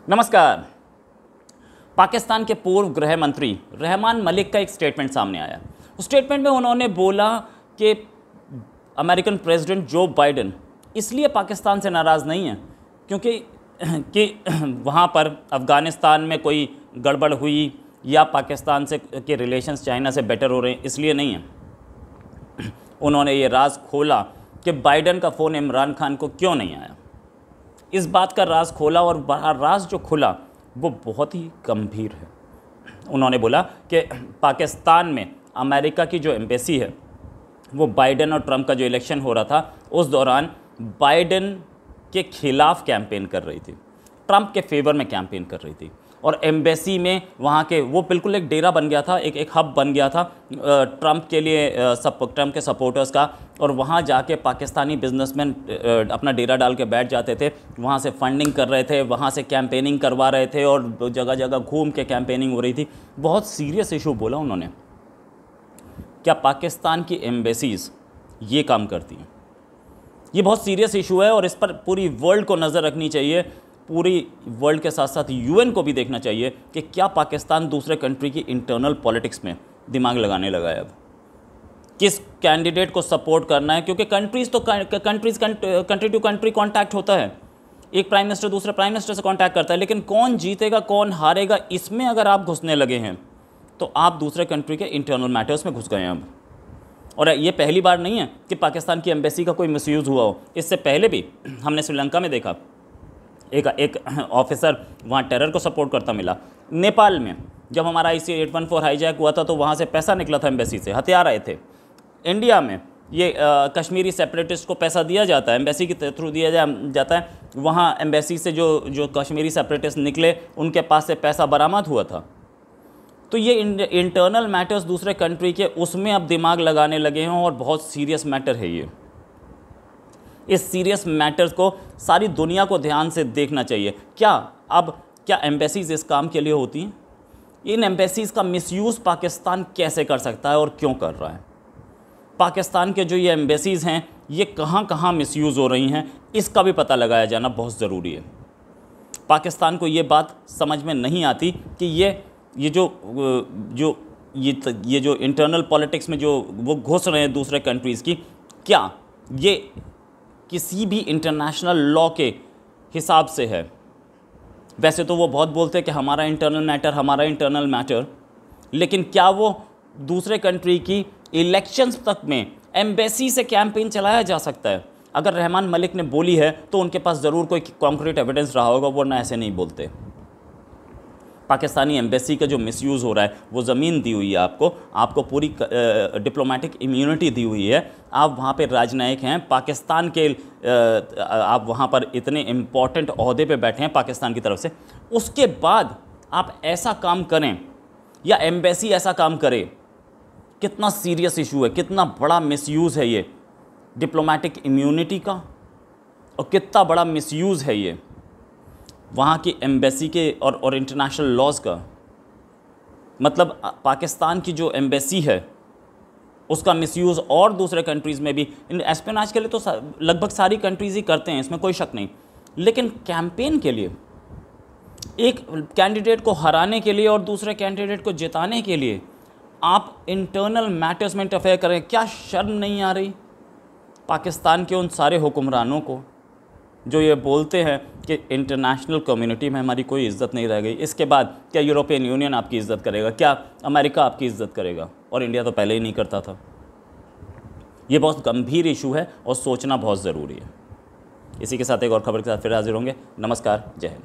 नमस्कार। पाकिस्तान के पूर्व गृह मंत्री रहमान मलिक का एक स्टेटमेंट सामने आया। उस स्टेटमेंट में उन्होंने बोला कि अमेरिकन प्रेसिडेंट जो बाइडेन इसलिए पाकिस्तान से नाराज़ नहीं है क्योंकि वहाँ पर अफ़गानिस्तान में कोई गड़बड़ हुई या पाकिस्तान से के रिलेशंस चाइना से बेटर हो रहे हैं, इसलिए नहीं है। उन्होंने ये राज खोला कि बाइडेन का फ़ोन इमरान खान को क्यों नहीं आया। इस बात का राज खोला और राज जो खुला वो बहुत ही गंभीर है। उन्होंने बोला कि पाकिस्तान में अमेरिका की जो एम्बेसी है वो बाइडेन और ट्रंप का जो इलेक्शन हो रहा था उस दौरान बाइडेन के खिलाफ कैंपेन कर रही थी, ट्रंप के फेवर में कैंपेन कर रही थी। और एम्बेसी में वहाँ के वो बिल्कुल एक डेरा बन गया था, एक हब बन गया था ट्रंप के लिए, ट्रंप के सपोर्टर्स का। और वहाँ जाके पाकिस्तानी बिजनेसमैन अपना डेरा डाल के बैठ जाते थे, वहाँ से फंडिंग कर रहे थे, वहाँ से कैंपेनिंग करवा रहे थे और जगह जगह घूम के कैंपेनिंग हो रही थी। बहुत सीरियस इशू बोला उन्होंने। क्या पाकिस्तान की एम्बेसीज़ ये काम करती हैं? ये बहुत सीरियस इशू है और इस पर पूरी वर्ल्ड को नज़र रखनी चाहिए। पूरी वर्ल्ड के साथ साथ यूएन को भी देखना चाहिए कि क्या पाकिस्तान दूसरे कंट्री की इंटरनल पॉलिटिक्स में दिमाग लगाने लगा है। अब किस कैंडिडेट को सपोर्ट करना है, क्योंकि कंट्री टू कंट्री कांटेक्ट होता है। एक प्राइम मिनिस्टर दूसरे प्राइम मिनिस्टर से कांटेक्ट करता है, लेकिन कौन जीतेगा कौन हारेगा इसमें अगर आप घुसने लगे हैं तो आप दूसरे कंट्री के इंटरनल मैटर्स में घुस गए हैं अब। और ये पहली बार नहीं है कि पाकिस्तान की एम्बेसी का कोई मिसयूज़ हुआ हो। इससे पहले भी हमने श्रीलंका में देखा, एक ऑफिसर वहाँ टेरर को सपोर्ट करता मिला। नेपाल में जब हमारा IC-814 हाईजैक हुआ था तो वहाँ से पैसा निकला था एम्बेसी से, हथियार आए थे। इंडिया में ये कश्मीरी सेपरेटिस्ट को पैसा दिया जाता है, एम्बेसी के थ्रू दिया जाता है। वहाँ एम्बेसी से जो कश्मीरी सेपरेटिस्ट निकले उनके पास से पैसा बरामद हुआ था। तो ये इंटरनल मैटर्स दूसरे कंट्री के, उसमें अब दिमाग लगाने लगे हैं और बहुत सीरियस मैटर है ये। इस सीरियस मैटर्स को सारी दुनिया को ध्यान से देखना चाहिए। क्या एम्बेसीज़ इस काम के लिए होती हैं? इन एम्बेसीज़ का मिसयूज़ पाकिस्तान कैसे कर सकता है और क्यों कर रहा है? पाकिस्तान के जो ये एम्बेसीज़ हैं ये कहाँ कहाँ मिसयूज़ हो रही हैं, इसका भी पता लगाया जाना बहुत ज़रूरी है। पाकिस्तान को ये बात समझ में नहीं आती कि ये जो इंटरनल पॉलिटिक्स में जो वो घुस रहे हैं दूसरे कंट्रीज़ की, क्या ये किसी भी इंटरनेशनल लॉ के हिसाब से है? वैसे तो वो बहुत बोलते हैं कि हमारा इंटरनल मैटर, लेकिन क्या वो दूसरे कंट्री की इलेक्शंस तक में एम्बेसी से कैंपेन चलाया जा सकता है? अगर रहमान मलिक ने बोली है तो उनके पास ज़रूर कोई कॉन्क्रीट एविडेंस रहा होगा, वरना ऐसे नहीं बोलते। पाकिस्तानी एम्बेसी का जो मिसयूज़ हो रहा है, वो ज़मीन दी हुई है आपको पूरी डिप्लोमेटिक इम्यूनिटी दी हुई है। आप वहाँ पे राजनयिक हैं पाकिस्तान के, आप वहाँ पर इतने इम्पॉर्टेंट ओहदे पे बैठे हैं पाकिस्तान की तरफ से। उसके बाद आप ऐसा काम करें या एम्बेसी ऐसा काम करे, कितना सीरियस इशू है, कितना बड़ा मिसयूज़ है ये डिप्लोमेटिक इम्यूनिटी का, और कितना बड़ा मिसयूज़ है ये वहाँ की एम्बेसी के और इंटरनेशनल लॉज का। मतलब पाकिस्तान की जो एम्बेसी है उसका मिसयूज़ और दूसरे कंट्रीज़ में भी, एस्पियोनेज के लिए तो लगभग सारी कंट्रीज़ ही करते हैं, इसमें कोई शक नहीं। लेकिन कैंपेन के लिए, एक कैंडिडेट को हराने के लिए और दूसरे कैंडिडेट को जिताने के लिए आप इंटरनल मैटर्स में इंटरफेयर करें, क्या शर्म नहीं आ रही पाकिस्तान के उन सारे हुक्मरानों को जो ये बोलते हैं कि इंटरनेशनल कम्युनिटी में हमारी कोई इज़्ज़त नहीं रह गई? इसके बाद क्या यूरोपियन यूनियन आपकी इज़्ज़त करेगा? क्या अमेरिका आपकी इज़्ज़त करेगा? और इंडिया तो पहले ही नहीं करता था। ये बहुत गंभीर इशू है और सोचना बहुत ज़रूरी है। इसी के साथ एक और खबर के साथ फिर हाजिर होंगे। नमस्कार, जय हिंद।